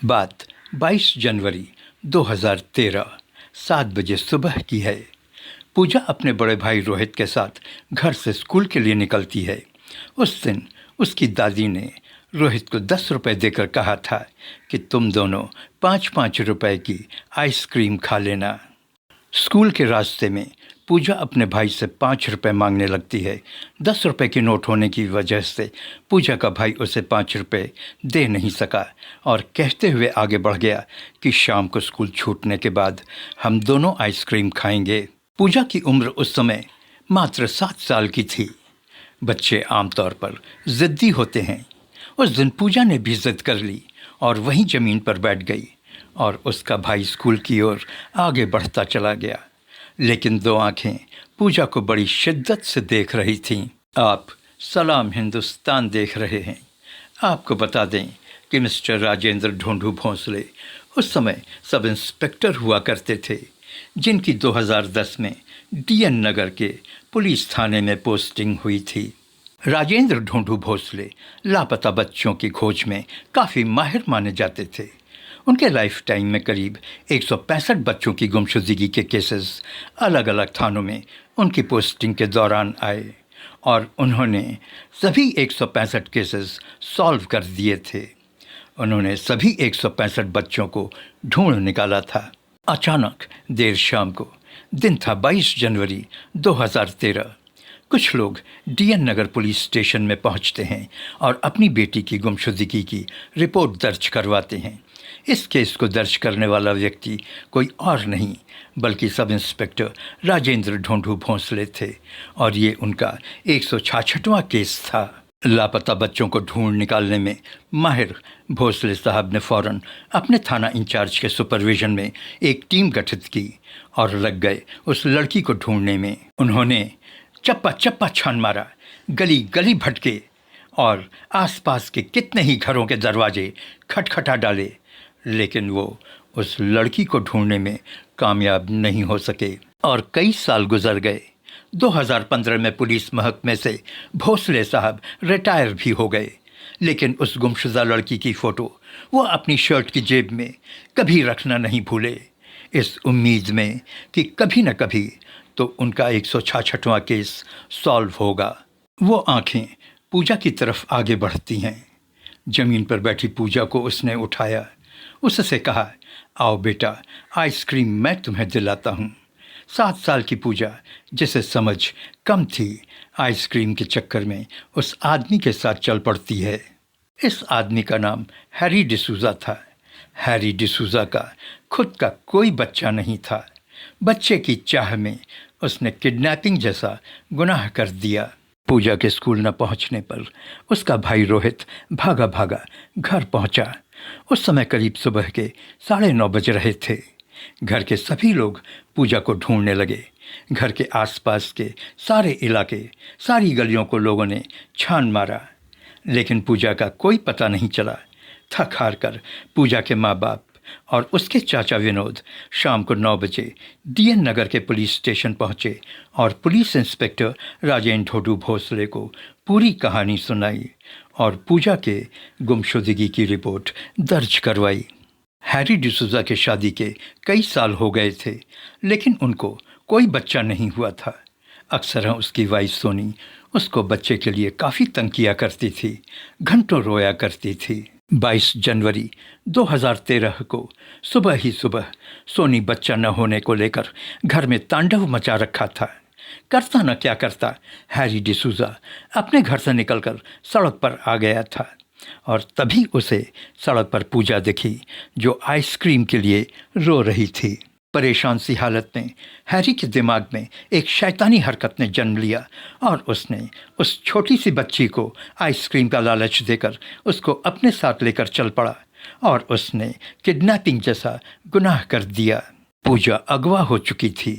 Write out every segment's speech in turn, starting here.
बात 22 जनवरी 2013 7 बजे सुबह की है। पूजा अपने बड़े भाई रोहित के साथ घर से स्कूल के लिए निकलती है। उस दिन उसकी दादी ने रोहित को 10 रुपए देकर कहा था कि तुम दोनों 5-5 रुपए की आइसक्रीम खा लेना। स्कूल के रास्ते में पूजा अपने भाई से 5 रुपए मांगने लगती है। 10 रुपए की नोट होने की वजह से पूजा का भाई उसे 5 रुपए दे नहीं सका और कहते हुए आगे बढ़ गया कि शाम को स्कूल छूटने के बाद हम दोनों आइसक्रीम खाएंगे। पूजा की उम्र उस समय मात्र 7 साल की थी। बच्चे आमतौर पर ज़िद्दी होते हैं। उस दिन पूजा ने भी ज़िद कर ली और वहीं ज़मीन पर बैठ गई और उसका भाई स्कूल की ओर आगे बढ़ता चला गया। लेकिन दो आंखें पूजा को बड़ी शिद्दत से देख रही थीं। आप सलाम हिंदुस्तान देख रहे हैं। आपको बता दें कि मिस्टर राजेंद्र ढोंढू भोंसले उस समय सब इंस्पेक्टर हुआ करते थे, जिनकी 2010 में डीएन नगर के पुलिस थाने में पोस्टिंग हुई थी। राजेंद्र ढोंढू भोंसले लापता बच्चों की खोज में काफ़ी माहिर माने जाते थे। उनके लाइफ टाइम में करीब 165 बच्चों की गुमशुदगी के केसेस अलग अलग थानों में उनकी पोस्टिंग के दौरान आए और उन्होंने सभी 165 केसेस सॉल्व कर दिए थे। उन्होंने सभी 165 बच्चों को ढूंढ निकाला था। अचानक देर शाम को, दिन था 22 जनवरी 2013। कुछ लोग डीएन नगर पुलिस स्टेशन में पहुंचते हैं और अपनी बेटी की गुमशुदगी की रिपोर्ट दर्ज करवाते हैं। इस केस को दर्ज करने वाला व्यक्ति कोई और नहीं बल्कि सब इंस्पेक्टर राजेंद्र ढोंढू भोंसले थे और ये उनका 166वां केस था। लापता बच्चों को ढूंढ निकालने में माहिर भोंसले साहब ने फ़ौरन अपने थाना इंचार्ज के सुपरविजन में एक टीम गठित की और लग गए उस लड़की को ढूंढने में। उन्होंने चप्पा चप्पा छान मारा, गली गली भटके और आसपास के कितने ही घरों के दरवाजे खटखटा डाले, लेकिन वो उस लड़की को ढूंढने में कामयाब नहीं हो सके और कई साल गुजर गए। 2015 में पुलिस महकमे से भोंसले साहब रिटायर भी हो गए, लेकिन उस गुमशुदा लड़की की फ़ोटो वो अपनी शर्ट की जेब में कभी रखना नहीं भूले, इस उम्मीद में कि कभी न कभी तो उनका 166वां केस सॉल्व होगा। वो आंखें पूजा की तरफ आगे बढ़ती हैं। ज़मीन पर बैठी पूजा को उसने उठाया, उससे कहा, आओ बेटा, आइसक्रीम मैं तुम्हें दिलाता हूँ। 7 साल की पूजा, जिसे समझ कम थी, आइसक्रीम के चक्कर में उस आदमी के साथ चल पड़ती है। इस आदमी का नाम हैरी डिसूज़ा था। हैरी डिसूज़ा का खुद का कोई बच्चा नहीं था। बच्चे की चाह में उसने किडनैपिंग जैसा गुनाह कर दिया। पूजा के स्कूल न पहुंचने पर उसका भाई रोहित भागा भागा घर पहुंचा। उस समय करीब सुबह के 9:30 बज रहे थे। घर के सभी लोग पूजा को ढूंढने लगे। घर के आसपास के सारे इलाके, सारी गलियों को लोगों ने छान मारा, लेकिन पूजा का कोई पता नहीं चला। थक हार कर पूजा के माँ बाप और उसके चाचा विनोद शाम को 9 बजे डीएन नगर के पुलिस स्टेशन पहुंचे और पुलिस इंस्पेक्टर राजेंद्र ढोंढू भोंसले को पूरी कहानी सुनाई और पूजा के गुमशुदगी की रिपोर्ट दर्ज करवाई। हैरी डिसूज़ा के शादी के कई साल हो गए थे, लेकिन उनको कोई बच्चा नहीं हुआ था। अक्सर उसकी वाइफ सोनी उसको बच्चे के लिए काफ़ी तंग किया करती थी, घंटों रोया करती थी। 22 जनवरी 2013 को सुबह ही सुबह सोनी बच्चा न होने को लेकर घर में तांडव मचा रखा था। करता न क्या करता, हैरी डिसूज़ा अपने घर से निकलकर सड़क पर आ गया था और तभी उसे सड़क पर पूजा दिखी, जो आइसक्रीम के लिए रो रही थी। परेशान सी हालत में हैरी के दिमाग में एक शैतानी हरकत ने जन्म लिया और उसने उस छोटी सी बच्ची को आइसक्रीम का लालच देकर उसको अपने साथ लेकर चल पड़ा और उसने किडनैपिंग जैसा गुनाह कर दिया। पूजा अगवा हो चुकी थी।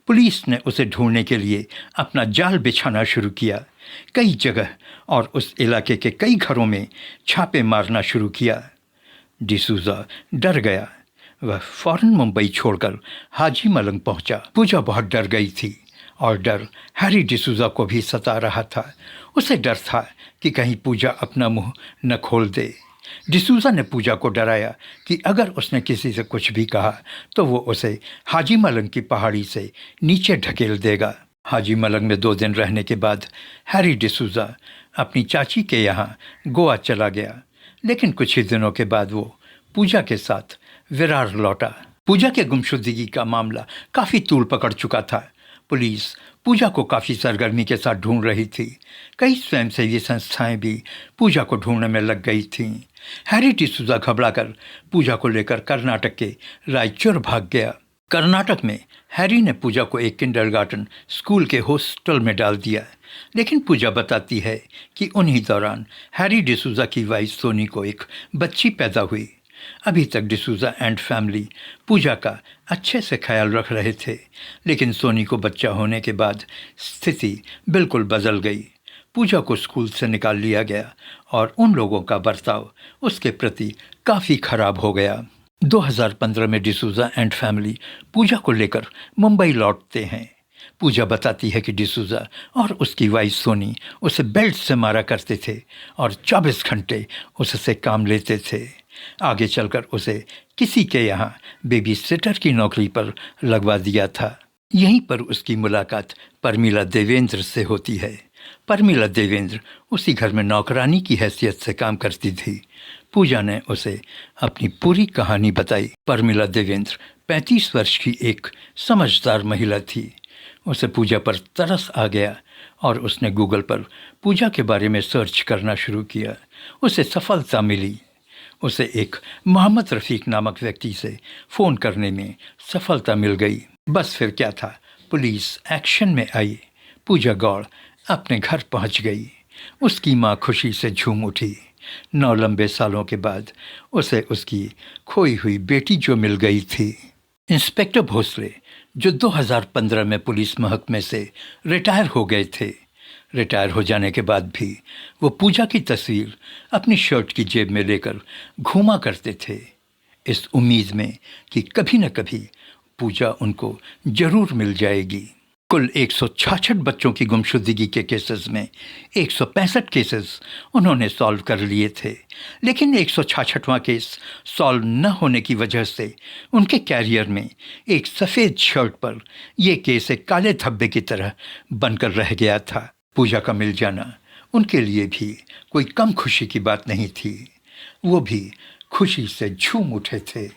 पुलिस ने उसे ढूंढने के लिए अपना जाल बिछाना शुरू किया। कई जगह और उस इलाके के कई घरों में छापे मारना शुरू किया। डिसूज़ा डर गया। वह फ़ौरन मुंबई छोड़कर हाजी मलंग पहुंचा। पूजा बहुत डर गई थी और डर हैरी डिसूज़ा को भी सता रहा था। उसे डर था कि कहीं पूजा अपना मुंह न खोल दे। डिसूजा ने पूजा को डराया कि अगर उसने किसी से कुछ भी कहा तो वो उसे हाजी मलंग की पहाड़ी से नीचे ढकेल देगा। हाजी मलंग में 2 दिन रहने के बाद हैरी डिसूजा अपनी चाची के यहाँ गोवा चला गया, लेकिन कुछ ही दिनों के बाद वो पूजा के साथ विरार लौटा। पूजा के गुमशुदगी का मामला काफ़ी तूल पकड़ चुका था। पुलिस पूजा को काफ़ी सरगर्मी के साथ ढूंढ रही थी। कई स्वयंसेवी संस्थाएं भी पूजा को ढूंढने में लग गई थीं। हैरी डिसूजा घबराकर पूजा को लेकर कर्नाटक के रायचूर भाग गया। कर्नाटक में हैरी ने पूजा को एक किंडरगार्टन स्कूल के हॉस्टल में डाल दिया, लेकिन पूजा बताती है कि उन्हीं दौरान हैरी डिसूजा की वाइफ सोनी को एक बच्ची पैदा हुई। अभी तक डिसूजा एंड फैमिली पूजा का अच्छे से ख्याल रख रहे थे, लेकिन सोनी को बच्चा होने के बाद स्थिति बिल्कुल बदल गई। पूजा को स्कूल से निकाल लिया गया और उन लोगों का बर्ताव उसके प्रति काफ़ी खराब हो गया। 2015 में डिसूजा एंड फैमिली पूजा को लेकर मुंबई लौटते हैं। पूजा बताती है कि डिसूजा और उसकी वाइफ सोनी उसे बेल्ट से मारा करते थे और 24 घंटे उससे काम लेते थे। आगे चलकर उसे किसी के यहाँ बेबी सिटर की नौकरी पर लगवा दिया था। यहीं पर उसकी मुलाकात परमिला देवेंद्र से होती है। परमिला देवेंद्र उसी घर में नौकरानी की हैसियत से काम करती थी। पूजा ने उसे अपनी पूरी कहानी बताई। परमिला देवेंद्र 35 वर्ष की एक समझदार महिला थी। उसे पूजा पर तरस आ गया और उसने गूगल पर पूजा के बारे में सर्च करना शुरू किया। उसे सफलता मिली। उसे एक मोहम्मद रफ़ीक नामक व्यक्ति से फ़ोन करने में सफलता मिल गई। बस फिर क्या था, पुलिस एक्शन में आई। पूजा गौड़ अपने घर पहुंच गई। उसकी माँ खुशी से झूम उठी। 9 लंबे सालों के बाद उसे उसकी खोई हुई बेटी जो मिल गई थी। इंस्पेक्टर भोसले, जो 2015 में पुलिस महकमे से रिटायर हो गए थे, रिटायर हो जाने के बाद भी वो पूजा की तस्वीर अपनी शर्ट की जेब में लेकर घूमा करते थे, इस उम्मीद में कि कभी न कभी पूजा उनको जरूर मिल जाएगी। कुल 166 बच्चों की गुमशुदगी के केसेस में 165 केसेस उन्होंने सॉल्व कर लिए थे, लेकिन 166वां केस सॉल्व न होने की वजह से उनके कैरियर में एक सफ़ेद शर्ट पर यह केस एक काले धब्बे की तरह बनकर रह गया था। पूजा का मिल जाना उनके लिए भी कोई कम खुशी की बात नहीं थी। वो भी खुशी से झूम उठे थे।